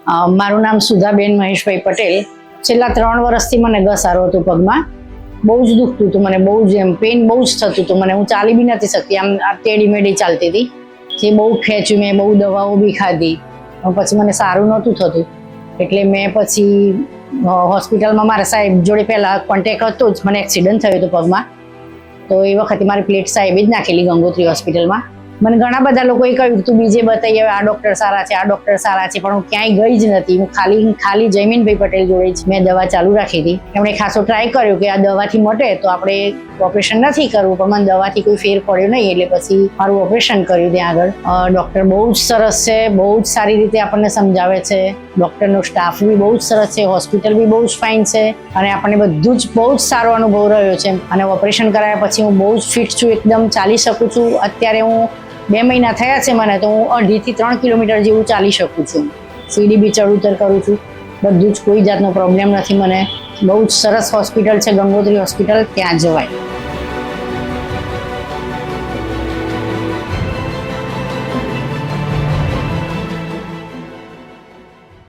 મારું નામ સુધાબેન મહેશભાઈ પટેલ. છેલ્લા 3 વર્ષથી મને ઘસારો હતો પગમાં. બહુ જ દુખતું હતું મને, બહુ જ પેઇન બહુ જ થતું હતું મને. હું ચાલી બી નથી શકતી, આમ ટેડી મેડી ચાલતી હતી. જે બહુ ખેંચ્યું, મેં બહુ દવાઓ બી ખાધી, પછી મને સારું નહોતું થતું. એટલે મેં પછી હોસ્પિટલમાં મારા સાહેબ જોડે પહેલાં કોન્ટેક્ટ હતો જ. મને એક્સિડન્ટ થયો હતો પગમાં, તો એ વખતે મારી પ્લેટ સાહેબે જ નાખેલી ગંગોત્રી હોસ્પિટલમાં. મને ઘણા બધા લોકોએ કહ્યું તું બીજે બતાવી, હવે આ ડૉક્ટર સારા છે, આ ડૉક્ટર સારા છે, પણ હું ક્યાંય ગઈ જ નથી. હું ખાલી જયમીનભાઈ પટેલ જોડે જ મેં દવા ચાલુ રાખી હતી. એમણે ખાસો ટ્રાય કર્યો કે આ દવાથી મટે તો આપણે ઓપરેશન નથી કરવું, પણ મને દવાથી કોઈ ફેર પડ્યો નહીં. એટલે પછી મારું ઓપરેશન કર્યું ત્યાં આગળ. ડૉક્ટર બહુ જ સરસ છે, બહુ જ સારી રીતે આપણને સમજાવે છે. ડૉક્ટરનો સ્ટાફ બી બહુ જ સરસ છે, હોસ્પિટલ બી બહુ જ ફાઇન છે, અને આપણને બધું જ બહુ જ સારો અનુભવ રહ્યો છે. અને ઓપરેશન કરાયા પછી હું બહુ જ ફિટ છું, એકદમ ચાલી શકું છું. અત્યારે હું 2 મહિના થયા છે મને, તો હું 2.5 થી 3 કિલોમીટર જેવું ચાલી શકું છું. સીડી બી ચડ ઉતર કરું છું, બધું જ કોઈ જાતનો પ્રોબ્લેમ નથી મને. બહુ જ સરસ હોસ્પિટલ છે ગંગોત્રી હોસ્પિટલ, ત્યાં જવાય.